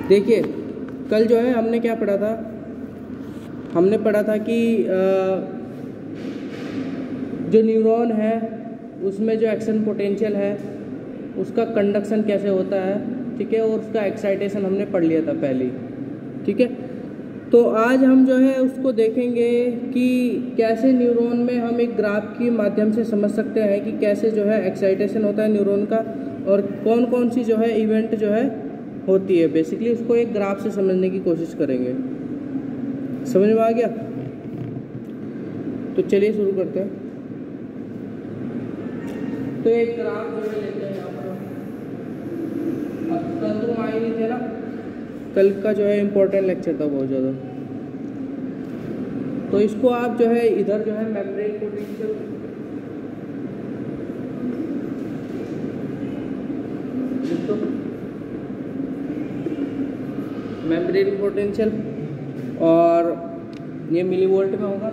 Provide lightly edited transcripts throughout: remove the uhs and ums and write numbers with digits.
देखिए कल जो है हमने क्या पढ़ा था, हमने पढ़ा था कि जो न्यूरॉन है उसमें जो एक्शन पोटेंशियल है उसका कंडक्शन कैसे होता है, ठीक है, और उसका एक्साइटेशन हमने पढ़ लिया था पहले, ठीक है। तो आज हम जो है उसको देखेंगे कि कैसे न्यूरॉन में हम एक ग्राफ के माध्यम से समझ सकते हैं कि कैसे जो है एक्साइटेशन होता है न्यूरॉन का और कौन कौन सी जो है इवेंट जो है होती है। बेसिकली उसको एक ग्राफ से समझने की कोशिश करेंगे। समझ में आ गया? तो चलिए शुरू करते हैं। तो एक ग्राफ जो है लेते हैं यहाँ पर। अब कल तुम आए नहीं थे ना, कल का जो है इम्पोर्टेंट लेक्चर था बहुत ज़्यादा। तो इसको आप जो है इधर जो है मेम्ब्रेन पोटेंशियल तो मेम्ब्रेन पोटेंशियल और ये मिली वोल्ट में होगा।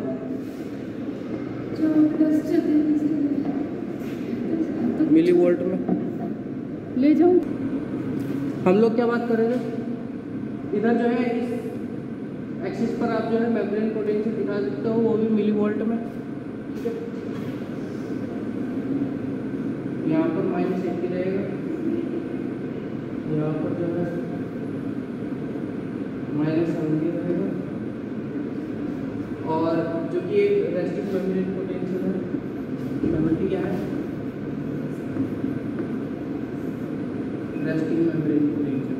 मिली वोल्ट में ले जाऊं। हम लोग क्या बात कर रहे थे, इधर जो है इस एक्सिस पर आप जो है मेम्ब्रेन पोटेंशियल दिखा सकते हो, वो भी मिली वोल्ट में, ठीक है। यहाँ पर -80 रहेगा, यहाँ पर जो है -70 रहेगा, और जो कि एक रेस्टिंग मेम्ब्रेन पोटेंशियल है, मेमोरी क्या है, रेस्टिंग मेम्ब्रेन पोटेंशियल।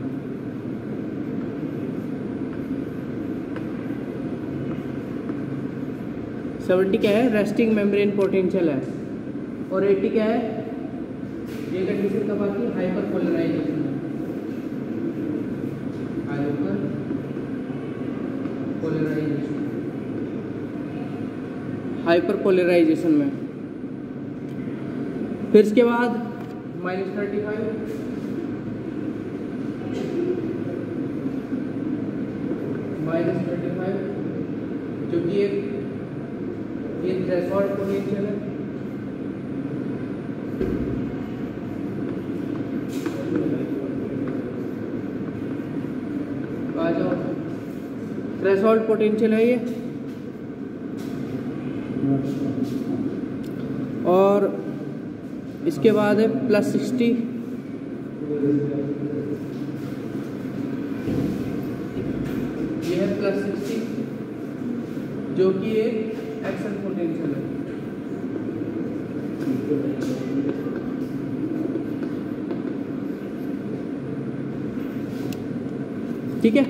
सेवेंटी क्या है, रेस्टिंग मेम्ब्रेन पोटेंशियल है, और 80 क्या है, ये कंडीशन का बाकी hyperpolarisation, hyperpolarisation, hyperpolarisation में। फिर इसके बाद -35, -35 जो कि एक ये थ्रेशोल्ड पोटेंशियल है, आ जाओ, थ्रेशोल्ड पोटेंशियल है ये। और इसके बाद है +60, ये है +60 जो कि एक एक्शन पोटेंशियल है। ठीक है,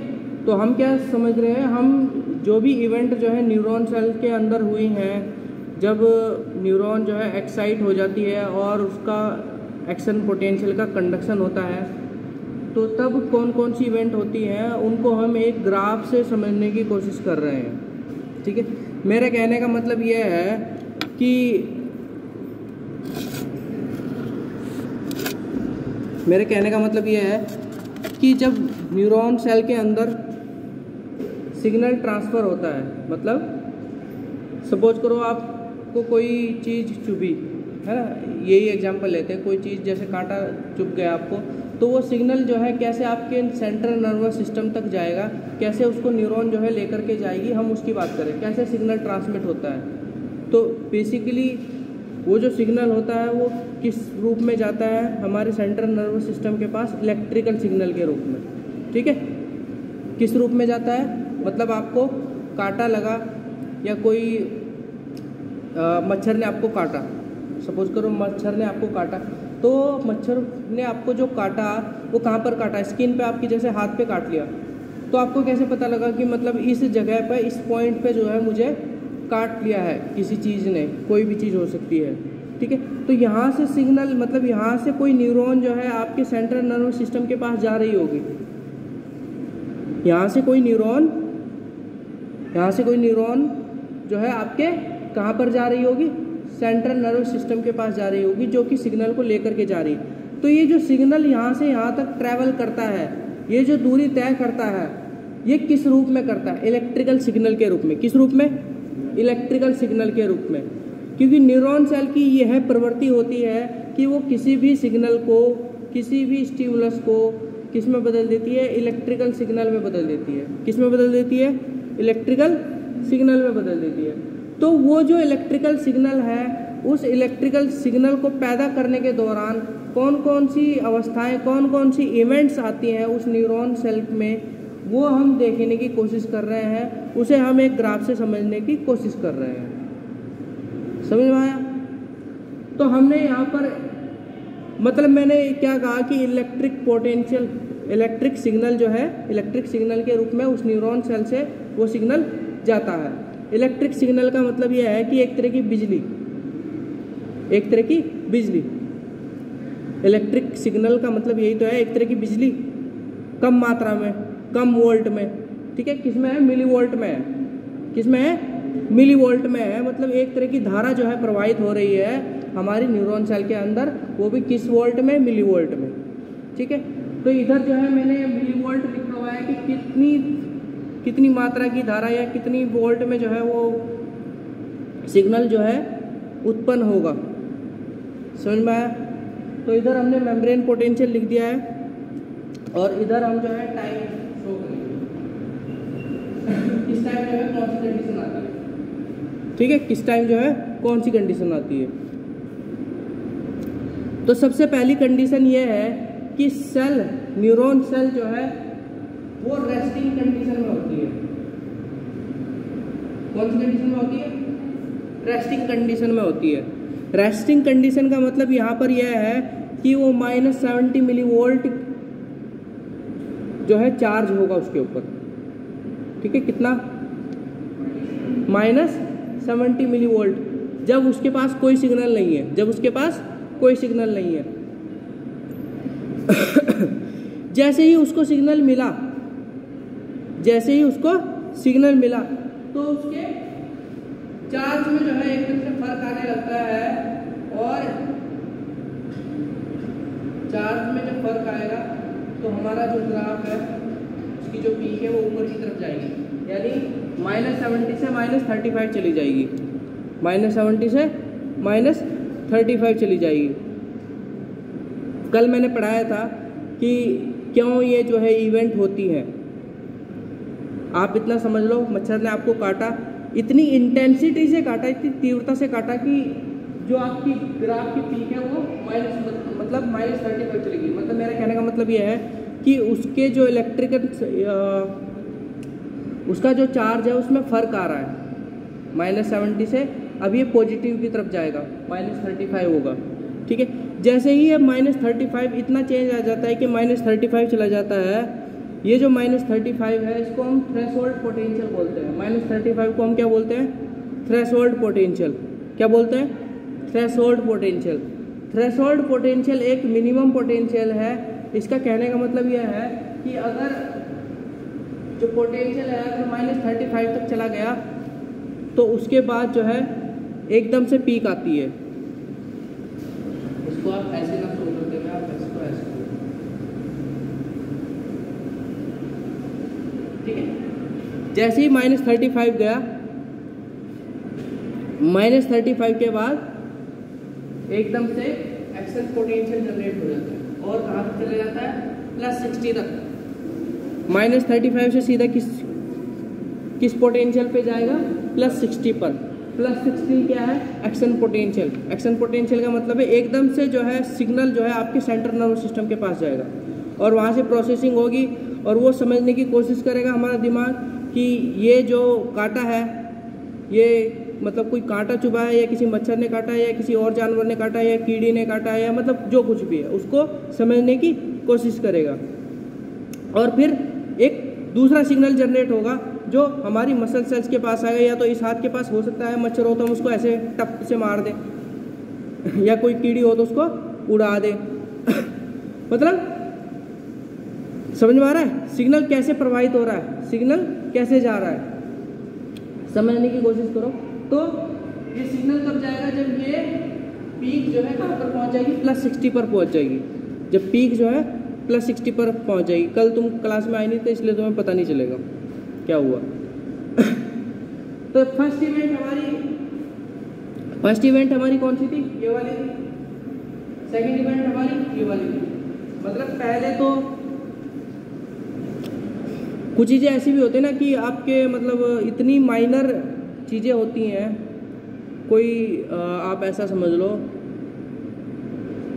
तो हम क्या समझ रहे हैं, हम जो भी इवेंट जो है न्यूरॉन सेल के अंदर हुई हैं, जब न्यूरॉन जो है एक्साइट हो जाती है और उसका एक्शन पोटेंशियल का कंडक्शन होता है, तो तब कौन कौन सी इवेंट होती हैं उनको हम एक ग्राफ से समझने की कोशिश कर रहे हैं। ठीक है, मेरे कहने का मतलब यह है कि जब न्यूरॉन सेल के अंदर सिग्नल ट्रांसफ़र होता है, मतलब सपोज करो आपको कोई चीज़ चुभी है ना, यही एग्जांपल लेते हैं, कोई चीज़ जैसे कांटा चुभ गया आपको, तो वो सिग्नल जो है कैसे आपके सेंट्रल नर्वस सिस्टम तक जाएगा, कैसे उसको न्यूरॉन जो है लेकर के जाएगी, हम उसकी बात करें, कैसे सिग्नल ट्रांसमिट होता है। तो बेसिकली वो जो सिग्नल होता है वो किस रूप में जाता है हमारे सेंट्रल नर्वस सिस्टम के पास, इलेक्ट्रिकल सिग्नल के रूप में। ठीक है, किस रूप में जाता है, मतलब आपको कांटा लगा या कोई मच्छर ने आपको काटा, सपोज करो मच्छर ने आपको काटा, तो मच्छर ने आपको जो काटा वो कहाँ पर काटा, स्किन पे आपकी, जैसे हाथ पे काट लिया, तो आपको कैसे पता लगा कि मतलब इस जगह पे, इस पॉइंट पे जो है मुझे काट लिया है किसी चीज़ ने, कोई भी चीज़ हो सकती है। ठीक है, तो यहाँ से सिग्नल, मतलब यहाँ से कोई न्यूरॉन जो है आपके सेंट्रल नर्वस सिस्टम के पास जा रही होगी, यहाँ से कोई न्यूरॉन जो है आपके कहाँ पर जा रही होगी, सेंट्रल नर्वस सिस्टम के पास जा रही होगी, जो कि सिग्नल को लेकर के जा रही है। तो ये जो सिग्नल यहाँ से यहाँ तक ट्रैवल करता है, ये जो दूरी तय करता है, ये किस रूप में करता है, इलेक्ट्रिकल सिग्नल के रूप में। किस रूप में, इलेक्ट्रिकल सिग्नल के रूप में, क्योंकि न्यूरॉन सेल की यह प्रवृत्ति होती है कि वो किसी भी सिग्नल को, किसी भी स्टिमुलस को किस में बदल देती है, इलेक्ट्रिकल सिग्नल में बदल देती है। किस में बदल देती है, इलेक्ट्रिकल सिग्नल में बदल देती है। तो वो जो इलेक्ट्रिकल सिग्नल है, उस इलेक्ट्रिकल सिग्नल को पैदा करने के दौरान कौन कौन सी अवस्थाएं, कौन कौन सी इवेंट्स आती हैं उस न्यूरॉन सेल में, वो हम देखने की कोशिश कर रहे हैं। उसे हम एक ग्राफ से समझने की कोशिश कर रहे हैं। समझ में आया? तो हमने यहाँ पर मतलब मैंने क्या कहा कि इलेक्ट्रिक पोटेंशियल, इलेक्ट्रिक सिग्नल जो है, इलेक्ट्रिक सिग्नल के रूप में उस न्यूरॉन सेल से वो सिग्नल जाता है। इलेक्ट्रिक सिग्नल का मतलब यह है कि एक तरह की बिजली, एक तरह की बिजली। इलेक्ट्रिक सिग्नल का मतलब यही तो है, एक तरह की बिजली कम मात्रा में, कम वोल्ट में, ठीक है। किसमें है, मिली वोल्ट में है। किसमें है, मिली वोल्ट में है। मतलब एक तरह की धारा जो है प्रवाहित हो रही है हमारी न्यूरॉन सेल के अंदर, वो भी किस वोल्ट में, मिली वोल्ट में, ठीक है। तो इधर जो है मैंने मिली वोल्ट लिखा हुआ है कि कितनी मात्रा की धारा या कितनी वोल्ट में जो है वो सिग्नल जो है उत्पन्न होगा। समझ में आया? तो इधर हमने मेम्ब्रेन पोटेंशियल लिख दिया है और इधर हम जो है टाइम शो करेंगे, किस टाइम जो है कौन सी कंडीशन आती है, ठीक है, किस टाइम जो है कौन सी कंडीशन आती है। तो सबसे पहली कंडीशन ये है कि सेल, न्यूरॉन सेल जो है वो रेस्टिंग कंडीशन में होती है। कौन सी कंडीशन में होती है, रेस्टिंग कंडीशन में होती है। रेस्टिंग कंडीशन का मतलब यहाँ पर यह है कि वो -70 मिली वोल्ट जो है चार्ज होगा उसके ऊपर, ठीक है। कितना, -70 मिली वोल्ट, जब उसके पास कोई सिग्नल नहीं है, जब उसके पास कोई सिग्नल नहीं है। जैसे ही उसको सिग्नल मिला, जैसे ही उसको सिग्नल मिला तो उसके चार्ज में जो है एक तरह से फर्क आने लगता है, और चार्ज में जब फर्क आएगा तो हमारा जो ग्राफ है उसकी जो पीक है वो ऊपर की तरफ जाएगी, यानी -70 से -35 चली जाएगी, -70 से -35 चली जाएगी। कल मैंने पढ़ाया था कि क्यों ये जो है इवेंट होती है। आप इतना समझ लो, मच्छर ने आपको काटा, इतनी इंटेंसिटी से काटा, इतनी तीव्रता से काटा कि जो आपकी ग्राफ की पीक है वो मतलब -35 चली गई। मतलब मेरा कहने का मतलब ये है कि उसके जो इलेक्ट्रिकल, उसका जो चार्ज है उसमें फ़र्क आ रहा है -70 से, अब ये पॉजिटिव की तरफ जाएगा, -35 होगा, ठीक है। जैसे ही ये -35 इतना चेंज आ जाता है कि -35 चला जाता है, ये जो -35 है इसको हम थ्रेशोल्ड पोटेंशियल बोलते हैं। -35 को हम क्या बोलते हैं, थ्रेशोल्ड पोटेंशियल। क्या बोलते हैं, थ्रेशोल्ड पोटेंशियल। थ्रेशोल्ड पोटेंशियल एक मिनिमम पोटेंशियल है। इसका कहने का मतलब यह है कि अगर जो पोटेंशियल है अगर -35 तक चला गया तो उसके बाद जो है एकदम से पीक आती है। इसको आप ऐसे ना शो करते हैं, आप इसको ऐसे, ठीक है। जैसे ही -35 गया, -35 के बाद एकदम से एक्शन पोटेंशियल जनरेट हो जाता है और कहाँ तक चला जाता है, +60 तक। -35 से सीधा किस पोटेंशियल पे जाएगा, +60 पर। +60 क्या है, एक्शन पोटेंशियल। एक्शन पोटेंशियल का मतलब है एकदम से जो है सिग्नल जो है आपके सेंट्रल नर्वस सिस्टम के पास जाएगा और वहाँ से प्रोसेसिंग होगी और वो समझने की कोशिश करेगा हमारा दिमाग कि ये जो काटा है, ये मतलब कोई कांटा चुभा है या किसी मच्छर ने काटा है या किसी और जानवर ने काटा है या कीड़ी ने काटा है या मतलब जो कुछ भी है उसको समझने की कोशिश करेगा। और फिर एक दूसरा सिग्नल जनरेट होगा जो हमारी मसल सेल्स के पास आएगा, या तो इस हाथ के पास हो सकता है मच्छर हो तो हम उसको ऐसे टप से मार दें, या कोई कीड़ी हो तो उसको उड़ा दें। मतलब समझ में आ रहा है सिग्नल कैसे प्रवाहित हो रहा है, सिग्नल कैसे जा रहा है, समझने की कोशिश करो। तो ये सिग्नल कब जाएगा, जब ये पीक जो है कहाँ पर पहुँच जाएगी, +60 पर पहुँच जाएगी। जब पीक जो है +60 पर पहुँच जाएगी। कल तुम क्लास में आई नहीं तो इसलिए तुम्हें पता नहीं चलेगा क्या हुआ। तो फर्स्ट इवेंट हमारी कौन सी थी, ये वाली थी। सेकंड इवेंट हमारी ये वाली थी। मतलब पहले तो कुछ चीज़ें ऐसी भी होती है ना कि आपके मतलब इतनी माइनर चीज़ें होती हैं, कोई आप ऐसा समझ लो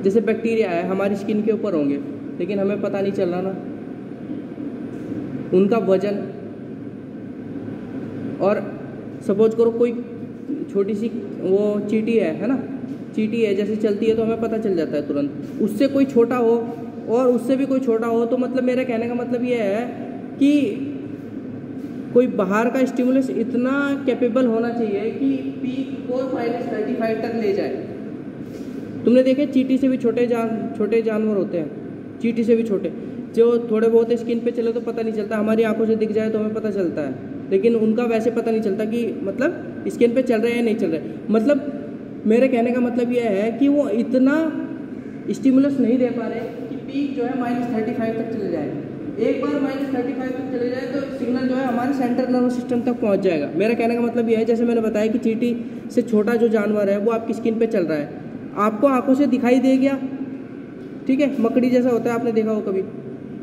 जैसे बैक्टीरिया है हमारी स्किन के ऊपर होंगे लेकिन हमें पता नहीं चल रहा ना, उनका वजन, और सपोज करो कोई छोटी सी वो चींटी है ना, चींटी है जैसे चलती है तो हमें पता चल जाता है तुरंत, उससे कोई छोटा हो और उससे भी कोई छोटा हो, तो मतलब मेरा कहने का मतलब ये है कि कोई बाहर का स्टिमुलस इतना कैपेबल होना चाहिए कि पीक को -35 तक ले जाए। तुमने देखे चींटी से भी छोटे जानवर होते हैं, चींटी से भी छोटे, जो थोड़े बहुत स्किन पे चले तो पता नहीं चलता, हमारी आंखों से दिख जाए तो हमें पता चलता है, लेकिन उनका वैसे पता नहीं चलता कि मतलब स्किन पे चल रहे हैं या नहीं चल रहे। मतलब मेरे कहने का मतलब यह है कि वो इतना स्टिमुलस नहीं दे पा रहे कि पीक जो है -35 तक चले जाए। एक बार -35 तक चले जाए तो सिग्नल जो है हमारे सेंट्रल नर्वस सिस्टम तक पहुंच जाएगा। मेरा कहने का मतलब यह है, जैसे मैंने बताया कि चींटी से छोटा जो जानवर है वो आपकी स्किन पे चल रहा है, आपको आंखों से दिखाई दे गया, ठीक है, मकड़ी जैसा होता है, आपने देखा हो कभी,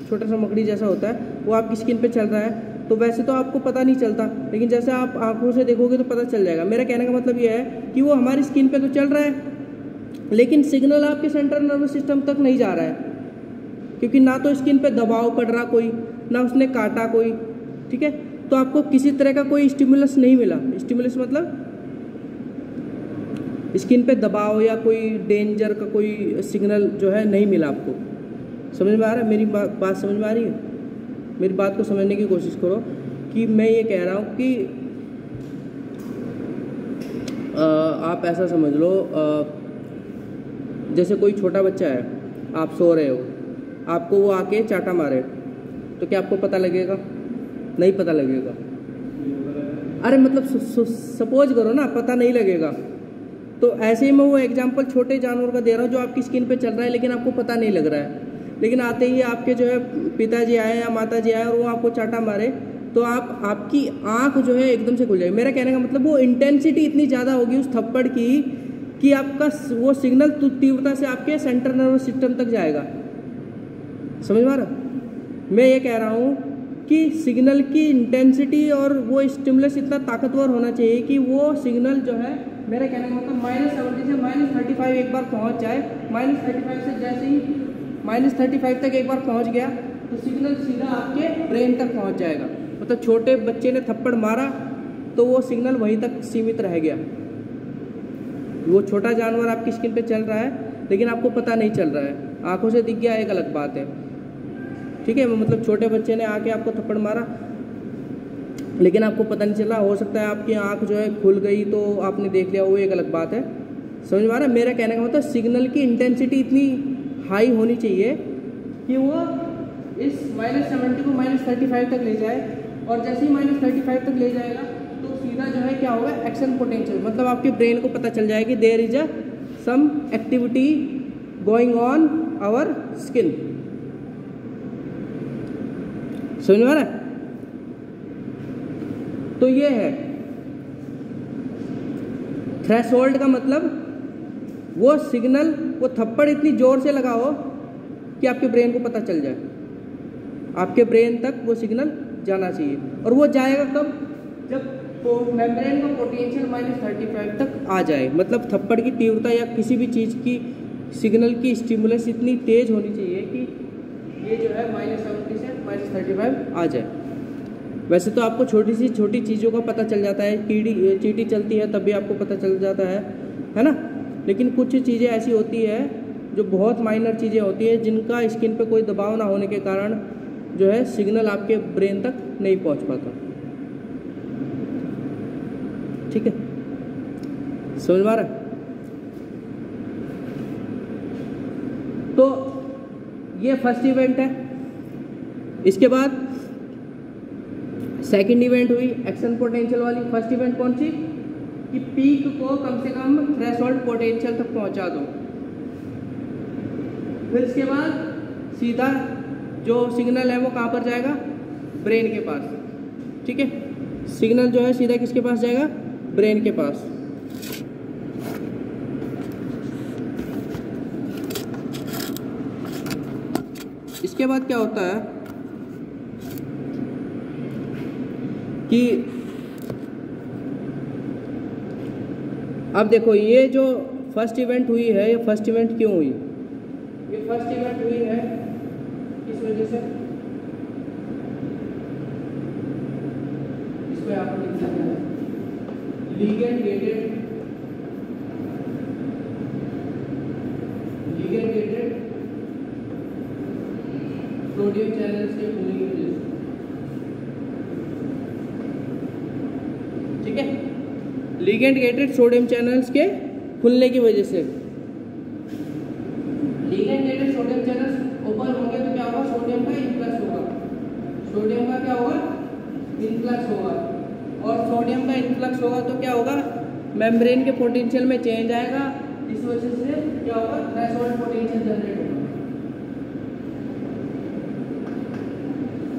छोटा सा मकड़ी जैसा होता है, वो आपकी स्किन पे चल रहा है, तो वैसे तो आपको पता नहीं चलता, लेकिन जैसे आप आंखों से देखोगे तो पता चल जाएगा। मेरा कहने का मतलब यह है कि वो हमारी स्किन पे तो चल रहा है लेकिन सिग्नल आपके सेंट्रल नर्वस सिस्टम तक नहीं जा रहा है, क्योंकि ना तो स्किन पे दबाव पड़ रहा कोई, ना उसने काटा कोई, ठीक है, तो आपको किसी तरह का कोई स्टिमुलस नहीं मिला। स्टिमुलस मतलब स्किन पे दबाव या कोई डेंजर का कोई सिग्नल जो है नहीं मिला आपको। समझ में आ रहा है मेरी बात समझ में आ रही है? मेरी बात को समझने की कोशिश करो कि मैं ये कह रहा हूँ कि आप ऐसा समझ लो, जैसे कोई छोटा बच्चा है, आप सो रहे हो, आपको वो आके चाटा मारे तो क्या आपको पता लगेगा? नहीं पता लगेगा। अरे मतलब सपोज करो ना, पता नहीं लगेगा। तो ऐसे ही मैं वो एग्जांपल छोटे जानवर का दे रहा हूँ जो आपकी स्किन पे चल रहा है लेकिन आपको पता नहीं लग रहा है, लेकिन आते ही आपके जो है पिताजी आए या माताजी आए और वो आपको चाटा मारे तो आपकी आंख जो है एकदम से खुल जाएगी। मेरा कहने का मतलब वो इंटेंसिटी इतनी ज़्यादा होगी उस थप्पड़ की कि आपका वो सिग्नल तीव्रता से आपके सेंट्रल नर्वस सिस्टम तक जाएगा। समझ में आ रहा? मैं ये कह रहा हूँ कि सिग्नल की इंटेंसिटी और वो स्टिमुलस इतना ताकतवर होना चाहिए कि वो सिग्नल जो है, मेरा कहने का मतलब -70 से -35 एक बार पहुँच जाए। -35 से जैसे ही -35 तक एक बार पहुँच गया तो सिग्नल सीधा आपके ब्रेन तक पहुँच जाएगा। मतलब छोटे बच्चे ने थप्पड़ मारा तो वो सिग्नल वहीं तक सीमित रह गया। वो छोटा जानवर आपकी स्किन पे चल रहा है लेकिन आपको पता नहीं चल रहा है, आंखों से दिख गया एक अलग बात है, ठीक है। मतलब छोटे बच्चे ने आके आपको थप्पड़ मारा लेकिन आपको पता नहीं चला, हो सकता है आपकी आंख जो है खुल गई तो आपने देख लिया, वो एक अलग बात है। समझ में आ रहा है? मेरा कहने का मतलब सिग्नल की इंटेंसिटी इतनी हाई होनी चाहिए कि वो इस -70 को -35 तक ले जाए, और जैसे ही -35 तक ले जाएगा तो सीधा जो है क्या होगा, एक्शन पोटेंशियल, मतलब आपके ब्रेन को पता चल जाएगा कि there is a some activity going on our skin. समझ में आ रहा है? तो ये है थ्रेशोल्ड का मतलब, वो सिग्नल, वो थप्पड़ इतनी जोर से लगाओ कि आपके ब्रेन को पता चल जाए, आपके ब्रेन तक वो सिग्नल जाना चाहिए। और वो जाएगा कब? जब मेम्ब्रेन का पोटेंशियल -35 तक आ जाए। मतलब थप्पड़ की तीव्रता या किसी भी चीज़ की सिग्नल की स्टिमुलस इतनी तेज होनी चाहिए कि ये जो है -70 से -35 आ जाए। वैसे तो आपको छोटी सी छोटी चीज़ों का पता चल जाता है, चींटी चलती है तब भी आपको पता चल जाता है ना, लेकिन कुछ चीज़ें ऐसी होती है जो बहुत माइनर चीज़ें होती हैं जिनका स्किन पे कोई दबाव ना होने के कारण जो है सिग्नल आपके ब्रेन तक नहीं पहुंच पाता। ठीक है, समझ में आ रहा है? तो ये फर्स्ट इवेंट है। इसके बाद सेकंड इवेंट हुई एक्शन पोटेंशियल वाली। फर्स्ट इवेंट कौन सी? कि पीक को कम से कम थ्रेशोल्ड पोटेंशियल तक पहुंचा दो। फिर इसके बाद सीधा जो सिग्नल है वो कहाँ पर जाएगा? ब्रेन के पास। ठीक है, सिग्नल जो है सीधा किसके पास जाएगा? ब्रेन के पास। इसके बाद क्या होता है कि अब देखो ये जो फर्स्ट इवेंट हुई है, ये फर्स्ट इवेंट क्यों हुई? ये फर्स्ट इवेंट हुई है किस वजह से? इसको यहाँ पर लिख सकते हैं लिगेंड गेटेड सोडियम चैनल्स के खुलने की वजह से। ठीक है, लिगेंड गेटेड सोडियम चैनल्स के खुलने की वजह से। Ligand gated sodium channels open होंगे तो क्या होगा? सोडियम का इन्फ्लक्स होगा। सोडियम का क्या होगा? इन्फ्लक्स होगा। और सोडियम का इन्फ्लक्स होगा तो क्या होगा? मेम्ब्रेन के पोटेंशियल में चेंज आएगा। इस वजह से क्या होगा? थ्रेशोल्ड पोटेंशियल जनरेट होगा।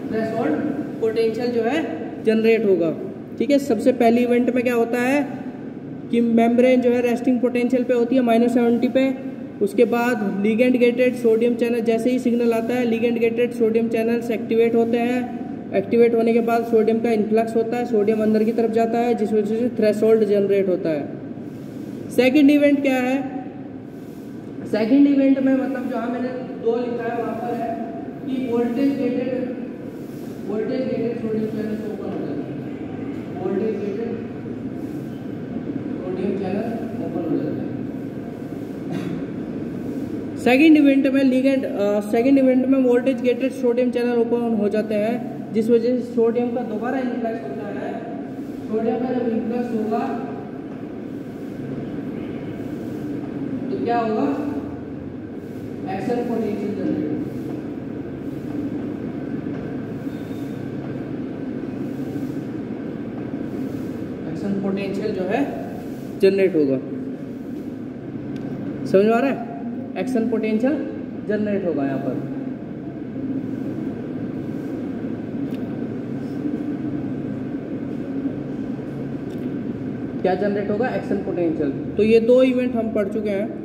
थ्रेशोल्ड पोटेंशियल जो है जनरेट होगा। ठीक है, सबसे पहली इवेंट में क्या होता है कि मेम्ब्रेन जो है रेस्टिंग पोटेंशियल पे होती है -70 पे। उसके बाद लिगेंड गेटेड सोडियम चैनल, जैसे ही सिग्नल आता है ligand gated sodium channels activate होते हैं। एक्टिवेट होने के बाद सोडियम का इन्फ्लक्स होता है, सोडियम अंदर की तरफ जाता है, जिस वजह से थ्रेशोल्ड जनरेट होता है। सेकंड इवेंट क्या है? सेकंड इवेंट में मतलब जहाँ मैंने 2 लिखा है वहाँ पर है कि voltage gated sodium channel open हो जाता है। Voltage gated sodium channel open हो जाता है। सेकंड इवेंट में voltage gated sodium channel open हो जाते हैं, जिस वजह से सोडियम का दोबारा इन्फ्लक्स होता है। सोडियम का जब इन्फ्लक्स होगा तो क्या होगा? Action potential generate. Action potential जो है जनरेट होगा। समझ में आ रहा है? एक्शन पोटेंशियल जनरेट होगा यहाँ पर। क्या जनरेट होगा? Action potential. तो ये 2 इवेंट हम पढ़ चुके हैं।